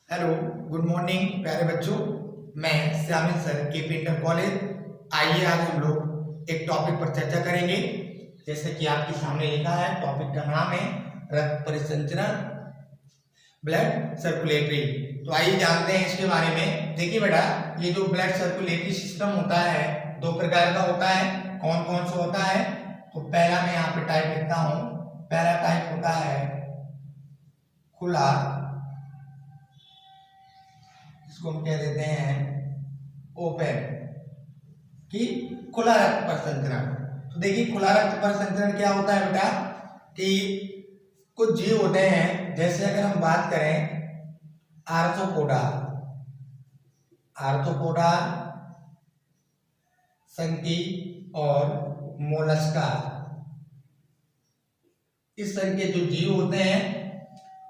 Hello, good morning प्यारे बच्चों। मैं श्यामिल सर केपी इंटर कॉलेज। आइए आज हम लोग एक टॉपिक पर चर्चा करेंगे। जैसे कि आपके सामने लिखा है, टॉपिक का नाम है रक्त परिसंचरण, ब्लड सर्कुलेटरी। तो आइए जानते हैं इसके बारे में। देखिए बेटा, ये जो ब्लड सर्कुलेटरी सिस्टम होता है दो प्रकार का होता है। कौन कौन सा होता है? तो पहला मैं यहाँ पे टाइप लिखता हूँ। पहला टाइप होता है खुला, इसको हम कह देते हैं ओपन, कि खुला रक्त परिसंचरण। तो देखिए, खुला रक्त परिसंचरण क्या होता है बेटा, कि कुछ जीव होते हैं। जैसे अगर हम बात करें आर्थ्रोपोडा, आर्थ्रोपोडा, संकी और मोलस्का, इस तरह के जो जीव होते हैं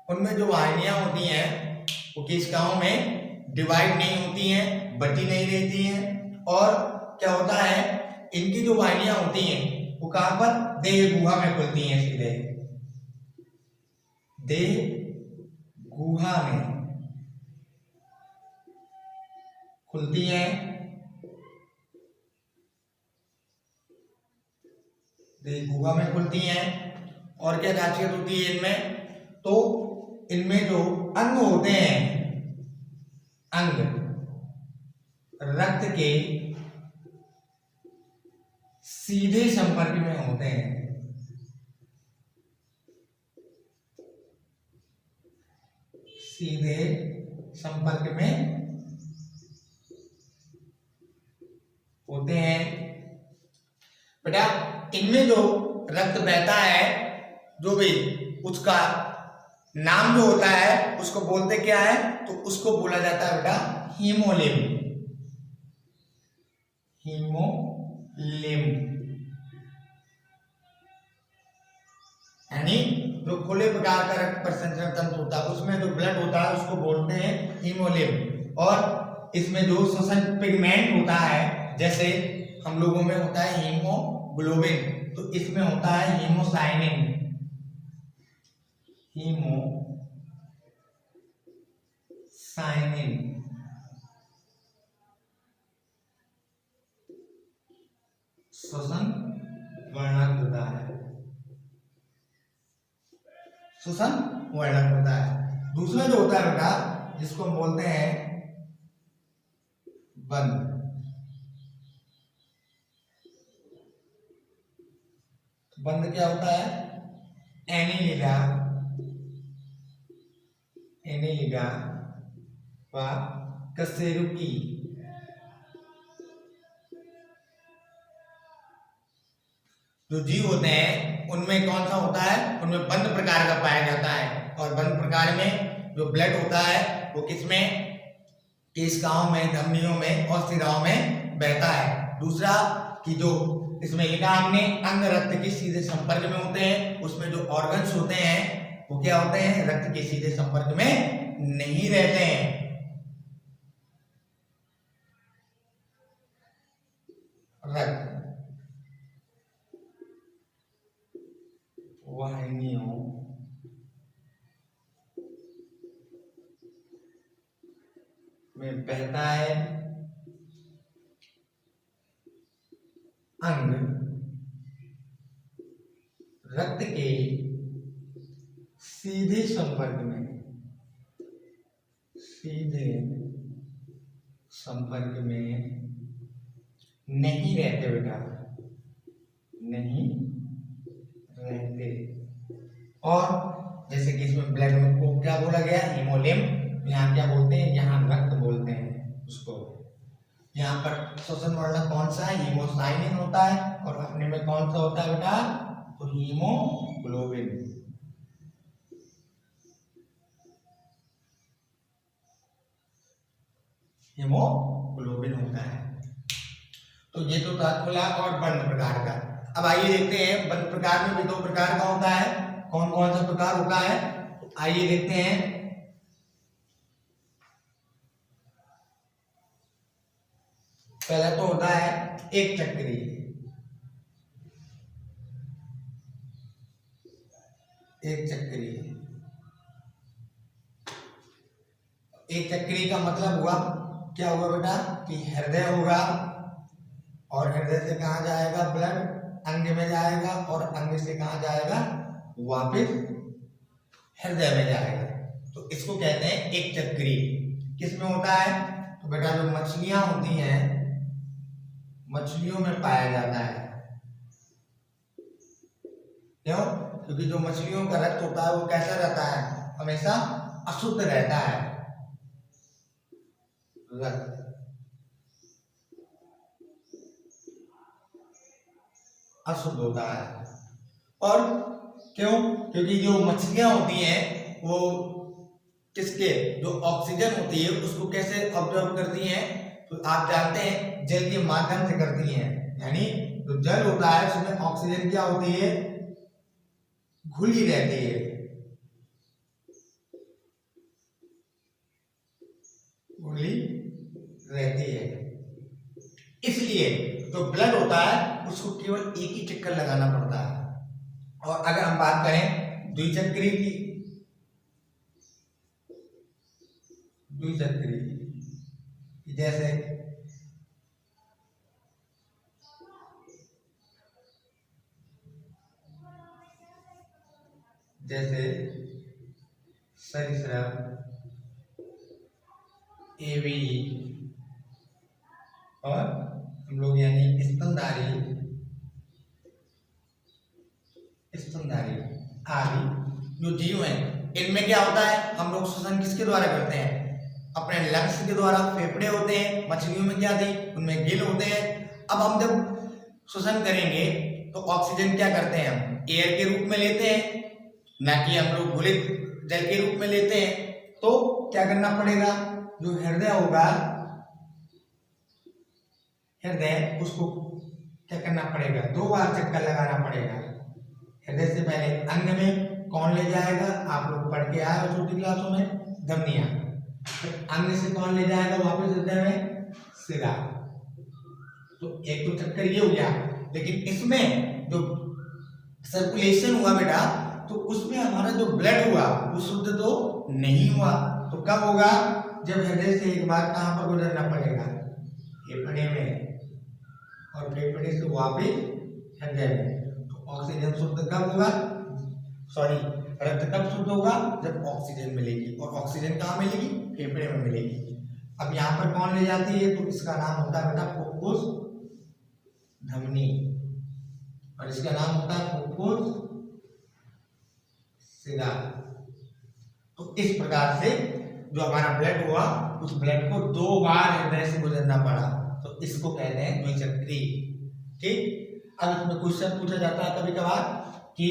उनमें जो वाहिनियां होती हैं वो कोशिकाओं में डिवाइड नहीं होती हैं, बटी नहीं रहती हैं। और क्या होता है, इनकी जो वाहिनियां होती हैं वो कहां पर, देह गुहा में खुलती हैं। सीधे देह गुहा में खुलती हैं। देह गुहा में खुलती हैं। और क्या खासियत होती है इनमें, तो इनमें जो अंग होते हैं, अंग रक्त के सीधे संपर्क में होते हैं। सीधे संपर्क में होते हैं बेटा। इनमें जो रक्त बहता है, जो भी उसका नाम जो होता है उसको बोलते क्या है, तो उसको बोला जाता है बेटा हीमोलिम। हीमोलिम यानी जो खुले प्रकार का रक्त परिसंचरण तंत्र होता है उसमें जो ब्लड होता है उसको बोलते हैं हीमोलिम। और इसमें जो श्वसन पिगमेंट होता है, जैसे हम लोगों में होता है हीमोग्लोबिन, तो इसमें होता है हीमोसाइनिन। हीमोसाइनिन श्वसन वर्णक होता है, श्वसन वर्णक होता है। दूसरा जो होता है बेटा, जिसको हम बोलते हैं बंध। बंध क्या होता है, एनीलिडा, एनीलिडा व कशेरुकी। जो जीव होते हैं उनमें कौन सा होता है, उनमें बंद प्रकार का पाया जाता है। और बंद प्रकार में जो ब्लड होता है वो किसमें, केशिकाओं में, धमनियों में और शिराओं में बहता है। दूसरा कि जो इसमें लिखा हमने, अंग रक्त के सीधे संपर्क में होते हैं, उसमें जो ऑर्गन्स होते हैं वो क्या होते हैं, रक्त के सीधे संपर्क में नहीं रहते हैं। रक्त वाहिनियों में बहता है अंग रक्त के सीधे संपर्क में, सीधे संपर्क में नहीं रहते बेटा, नहीं रहते। और जैसे कि इसमें ब्लड में को क्या बोला गया, हीमोलिम, यहाँ क्या बोलते हैं, यहाँ रक्त बोलते हैं उसको। यहाँ पर श्वसन वर्णक कौन सा है, हीमोसाइनिन होता है। और अपने में कौन सा होता है बेटा, तो हीमोग्लोबिन। हीमोग्लोबिन होता है। तो ये तो था खुला और बंद प्रकार का। अब आइए देखते हैं, बंद प्रकार में भी दो प्रकार का होता है। कौन कौन सा प्रकार होता है, तो आइए देखते हैं। पहला तो होता है एक चक्री, एक चक्री। एक चक्री का मतलब हुआ, क्या हुआ बेटा, कि हृदय होगा, और हृदय से कहाँ जाएगा ब्लड, अंग में जाएगा, और अंग से कहाँ जाएगा, वापस हृदय में जाएगा। तो इसको कहते हैं एक चक्री। किसमें होता है, तो बेटा जो मछलियां होती हैं, मछलियों में पाया जाता है। क्यों, क्योंकि जो मछलियों का रक्त होता है वो कैसा रहता है, हमेशा अशुद्ध रहता है। रक्त अशुद्ध होता है। और क्यों, क्योंकि जो मछलियां होती हैं वो किसके, जो ऑक्सीजन होती है उसको कैसे ऑब्जर्व करती हैं, तो आप जानते हैं जल के माध्यम से करती हैं। यानी जो जल होता है उसमें ऑक्सीजन क्या होती है, घुली रहती है, घुली रहती है। इसलिए जो ब्लड होता है उसको केवल एक ही चक्कर लगाना पड़ता है। और अगर हम बात करें द्विचक्री की, द्विचक्री जैसे जैसे सरीसृप, एवी और हम लोग यानी स्तनधारी आदि जो जीव हैं, इनमें क्या होता है, हम लोग श्वसन किसके द्वारा करते हैं, अपने लंग्स के द्वारा। फेफड़े होते हैं, मछलियों में क्या थी, उनमें गिल होते हैं। अब हम जब श्वसन करेंगे तो ऑक्सीजन क्या करते हैं, हम एयर के रूप में लेते हैं, ना कि हम लोग घुलित जल के रूप में लेते हैं। तो क्या करना पड़ेगा, जो हृदय होगा, हृदय उसको क्या करना पड़ेगा, 2 बार चक्कर लगाना पड़ेगा। हृदय से पहले अंग में कौन ले जाएगा, आप लोग पढ़ के आए हो छोटी क्लासों में, धमनियां। फिर अंग से कौन ले जाएगा वापस हृदय में, सिरा। तो एक तो चक्कर ये हो गया, लेकिन इसमें जो सर्कुलेशन हुआ बेटा, तो उसमें हमारा जो ब्लड हुआ वो शुद्ध तो नहीं हुआ। तो कब होगा, जब हृदय से एक बार कहां पर गुजरना पड़ेगा, फेफड़े में, और फेफड़े से वापस हृदय में। तो ऑक्सीजन शुद्ध कब होगा, सॉरी रक्त कब शुद्ध होगा, जब ऑक्सीजन मिलेगी। और ऑक्सीजन कहाँ मिलेगी, फेफड़े में मिलेगी। अब यहाँ पर कौन ले जाती है, तो इसका नाम होता है बेटा फुफ्फुस धमनी, और इसका नाम होता है फुफ्फुस सिरा। तो इस प्रकार से जो हमारा ब्लड हुआ, उस ब्लड को 2 बार हृदय से गुजरना पड़ा, तो इसको कहते हैं द्विचक्री। ठीक, अब इसमें क्वेश्चन पूछा जाता है कभी कभार कि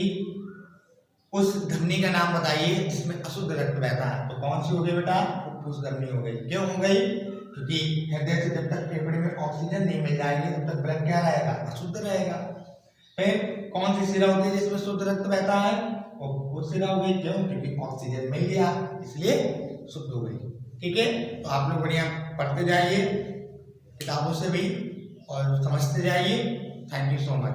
उस धमनी का नाम बताइए जिसमें अशुद्ध रक्त बहता है। तो कौन सी हो गई बेटा, फुफ्फुस धमनी हो गई। क्यों हो गई, क्योंकि हृदय से जब तक फेफड़े में ऑक्सीजन नहीं मिल जाएगी तब तक ब्लड क्या रहेगा, अशुद्ध रहेगा। फिर कौन सी सिरा होती है जिसमें शुद्ध रक्त बहता है, वो सिरा हो गई। क्यों, क्योंकि ऑक्सीजन मिल गया इसलिए शुद्ध हो गई। ठीक है, तो आप लोग बढ़िया पढ़ते जाइए किताबों से भी और समझते जाइए। Thank you so much.